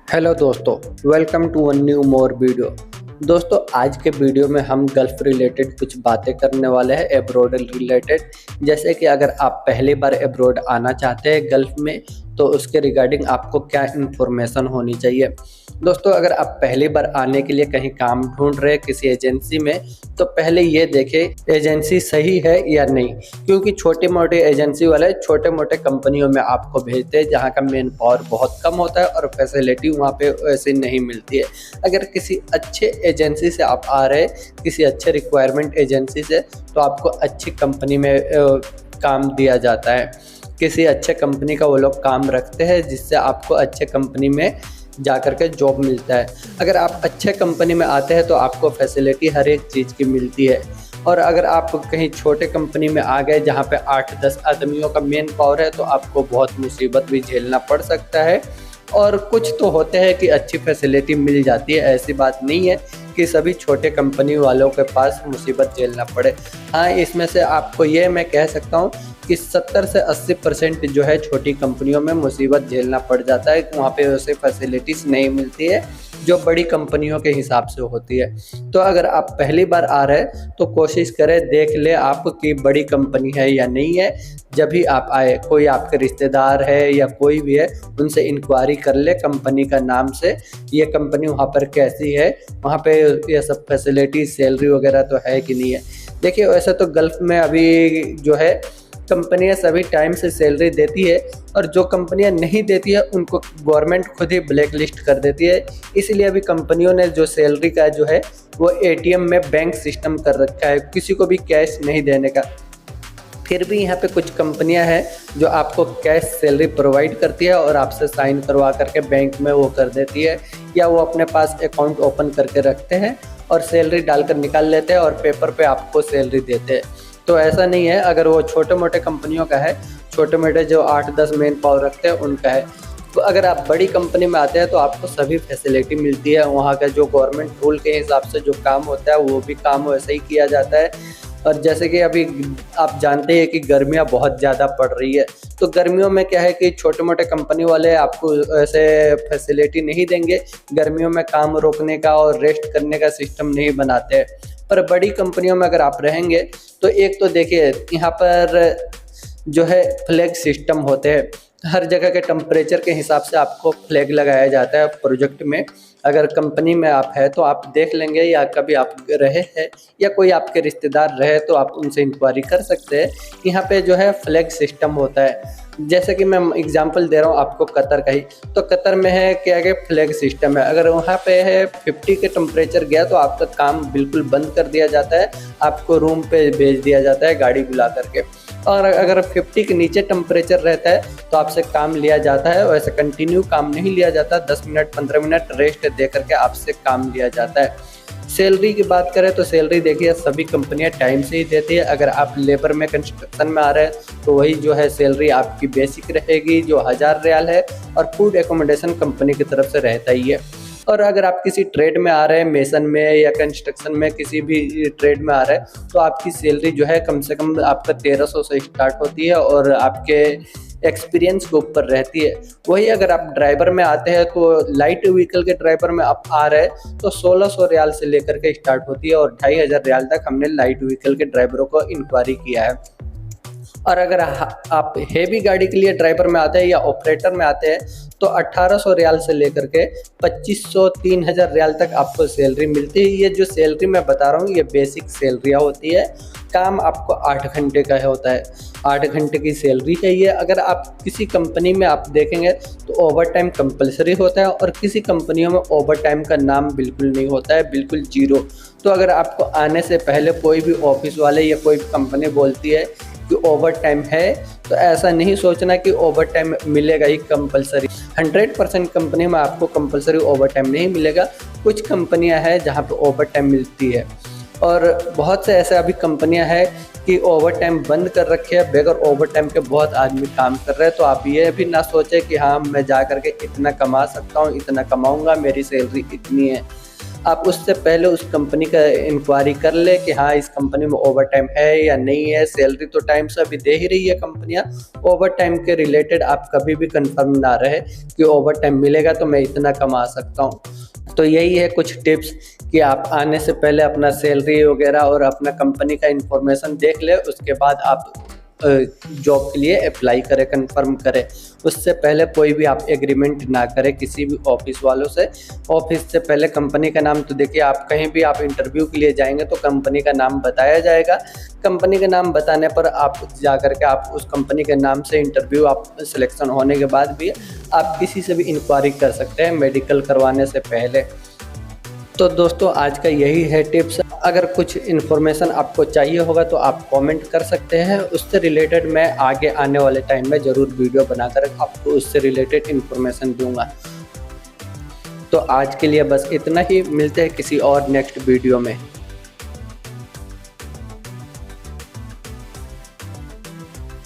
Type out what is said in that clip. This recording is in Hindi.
हेलो दोस्तों, welcome to one new more video. दोस्तों, आज के वीडियो में हम गल्फ रिलेटेड कुछ बातें करने वाले हैं, एब्रॉड रिलेटेड। जैसे कि अगर आप पहली बार एब्रॉड आना चाहते हैं गल्फ में, तो उसके रिगार्डिंग आपको क्या इन्फॉर्मेशन होनी चाहिए। दोस्तों, अगर आप पहली बार आने के लिए कहीं काम ढूंढ रहे हैं किसी एजेंसी में, तो पहले ये देखें एजेंसी सही है या नहीं, क्योंकि छोटे मोटे एजेंसी वाले छोटे मोटे कंपनियों में आपको भेजते हैं जहाँ का मेन पावर बहुत कम होता है और फैसिलिटी वहाँ पे वैसे नहीं मिलती है। अगर किसी अच्छे एजेंसी से आप आ रहे हैं, किसी अच्छे रिक्वायरमेंट एजेंसी से, तो आपको अच्छी कंपनी में काम दिया जाता है। किसी अच्छे कंपनी का वो लोग काम रखते हैं जिससे आपको अच्छे कंपनी में जा कर के जॉब मिलता है। अगर आप अच्छे कंपनी में आते हैं तो आपको फैसिलिटी हर एक चीज़ की मिलती है। और अगर आप कहीं छोटे कंपनी में आ गए जहाँ पे 8-10 आदमियों का मेन पावर है, तो आपको बहुत मुसीबत भी झेलना पड़ सकता है। और कुछ तो होते हैं कि अच्छी फैसिलिटी मिल जाती है, ऐसी बात नहीं है कि सभी छोटे कंपनी वालों के पास मुसीबत झेलना पड़े। हाँ, इसमें से आपको ये मैं कह सकता हूँ कि 70 से 80% जो है छोटी कंपनियों में मुसीबत झेलना पड़ जाता है, वहाँ पे वैसे फैसिलिटीज़ नहीं मिलती है जो बड़ी कंपनियों के हिसाब से होती है। तो अगर आप पहली बार आ रहे हैं तो कोशिश करें, देख ले आप कि बड़ी कंपनी है या नहीं है। जब भी आप आए, कोई आपके रिश्तेदार है या कोई भी है, उनसे इंक्वायरी कर ले कंपनी का नाम से, ये कंपनी वहाँ पर कैसी है, वहाँ पे ये सब फैसिलिटी सैलरी वगैरह तो है कि नहीं है। देखिए, वैसे तो गल्फ में अभी जो है कंपनियां सभी टाइम से सैलरी देती है, और जो कंपनियां नहीं देती है उनको गवर्नमेंट खुद ही ब्लैक लिस्ट कर देती है। इसलिए अभी कंपनियों ने जो सैलरी का जो है वो एटीएम में बैंक सिस्टम कर रखा है, किसी को भी कैश नहीं देने का। फिर भी यहाँ पे कुछ कंपनियां हैं जो आपको कैश सैलरी प्रोवाइड करती है और आपसे साइन करवा करके बैंक में वो कर देती है, या वो अपने पास अकाउंट ओपन करके रखते हैं और सैलरी डालकर निकाल लेते हैं और पेपर पे आपको सैलरी देते हैं। तो ऐसा नहीं है। अगर वो छोटे मोटे कंपनियों का है, छोटे मोटे जो 8-10 मेन पावर रखते हैं उनका है, तो अगर आप बड़ी कंपनी में आते हैं तो आपको सभी फैसिलिटी मिलती है। वहाँ का जो गवर्नमेंट रूल के हिसाब से जो काम होता है वो भी काम वैसे ही किया जाता है। और जैसे कि अभी आप जानते हैं कि गर्मियाँ बहुत ज़्यादा पड़ रही है, तो गर्मियों में क्या है कि छोटे मोटे कंपनी वाले आपको ऐसे फैसिलिटी नहीं देंगे। गर्मियों में काम रोकने का और रेस्ट करने का सिस्टम नहीं बनाते हैं। पर बड़ी कंपनियों में अगर आप रहेंगे तो एक तो देखिए, यहाँ पर जो है फ्लैग सिस्टम होते हैं। हर जगह के टेम्परेचर के हिसाब से आपको फ्लैग लगाया जाता है प्रोजेक्ट में। अगर कंपनी में आप है तो आप देख लेंगे, या कभी आप रहे हैं या कोई आपके रिश्तेदार रहे तो आप उनसे इंक्वायरी कर सकते हैं। यहाँ पे जो है फ्लैग सिस्टम होता है। जैसे कि मैं एग्जांपल दे रहा हूँ आपको कतर का ही, तो कतर में है क्या कि फ्लैग सिस्टम है। अगर वहाँ पे है 50 के टेम्परेचर गया तो आपका काम बिल्कुल बंद कर दिया जाता है, आपको रूम पे भेज दिया जाता है गाड़ी बुला करके। और अगर 50 के नीचे टेम्परेचर रहता है तो आपसे काम लिया जाता है। वैसे कंटिन्यू काम नहीं लिया जाता, 10 मिनट 15 मिनट रेस्ट दे करके आपसे काम लिया जाता है। सैलरी की बात करें तो सैलरी देखिए सभी कंपनियां टाइम से ही देती है। अगर आप लेबर में कंस्ट्रक्शन में आ रहे हैं तो वही जो है सैलरी आपकी बेसिक रहेगी जो 1000 रियाल है, और फूड एकोमोडेशन कंपनी की तरफ से रहता ही है। और अगर आप किसी ट्रेड में आ रहे हैं, मेसन में या कंस्ट्रक्शन में किसी भी ट्रेड में आ रहे हैं, तो आपकी सैलरी जो है कम से कम आपका 1300 से स्टार्ट होती है और आपके एक्सपीरियंस के ऊपर रहती है। वही अगर आप ड्राइवर में आते हैं तो लाइट व्हीकल के ड्राइवर में आप आ रहे हैं तो 1600 रियाल से लेकर के स्टार्ट होती है, और 2500 रियाल तक हमने लाइट व्हीकल के ड्राइवरों को इंक्वायरी किया है। और अगर आप हेवी गाड़ी के लिए ड्राइवर में आते हैं या ऑपरेटर में आते हैं तो 1800 रियाल से लेकर के 2500-3000 रियाल तक आपको सैलरी मिलती है। ये जो सैलरी मैं बता रहा हूँ ये बेसिक सैलरियाँ होती है। काम आपको 8 घंटे का होता है, 8 घंटे की सैलरी चाहिए। अगर आप किसी कंपनी में आप देखेंगे तो ओवर टाइम कंपलसरी होता है, और किसी कंपनियों में ओवर टाइम का नाम बिल्कुल नहीं होता है, बिल्कुल जीरो। तो अगर आपको आने से पहले कोई भी ऑफिस वाले या कोई कंपनी बोलती है कि ओवर टाइम है, तो ऐसा नहीं सोचना कि ओवर टाइम मिलेगा ही कंपलसरी। 100% कंपनी में आपको कंपलसरी ओवर टाइम नहीं मिलेगा। कुछ कंपनियां हैं जहां पे ओवर टाइम मिलती है, और बहुत से ऐसे अभी कंपनियां हैं कि ओवर टाइम बंद कर रखे हैं। बगैर ओवर टाइम के बहुत आदमी काम कर रहे हैं। तो आप ये भी ना सोचें कि हाँ मैं जा करके इतना कमा सकता हूँ, इतना कमाऊँगा, मेरी सैलरी इतनी है। आप उससे पहले उस कंपनी का इंक्वायरी कर ले कि हाँ इस कंपनी में ओवर टाइम है या नहीं है। सैलरी तो टाइम से अभी दे ही रही है कंपनियां, ओवर टाइम के रिलेटेड आप कभी भी कंफर्म ना रहे कि ओवर टाइम मिलेगा तो मैं इतना कमा सकता हूँ। तो यही है कुछ टिप्स कि आप आने से पहले अपना सैलरी वगैरह और अपना कंपनी का इंफॉर्मेशन देख ले, उसके बाद आप जॉब के लिए अप्लाई करें, कंफर्म करें। उससे पहले कोई भी आप एग्रीमेंट ना करें किसी भी ऑफिस वालों से। ऑफिस से पहले कंपनी का नाम, तो देखिए आप कहीं भी आप इंटरव्यू के लिए जाएंगे तो कंपनी का नाम बताया जाएगा। कंपनी का नाम बताने पर आप जा कर के आप उस कंपनी के नाम से इंटरव्यू, आप सिलेक्शन होने के बाद भी आप किसी से भी इंक्वायरी कर सकते हैं मेडिकल करवाने से पहले। तो दोस्तों आज का यही है टिप्स। अगर कुछ इन्फॉर्मेशन आपको चाहिए होगा तो आप कमेंट कर सकते हैं, उससे रिलेटेड मैं आगे आने वाले टाइम में ज़रूर वीडियो बनाकर आपको उससे रिलेटेड इन्फॉर्मेशन दूंगा। तो आज के लिए बस इतना ही, मिलते हैं किसी और नेक्स्ट वीडियो में।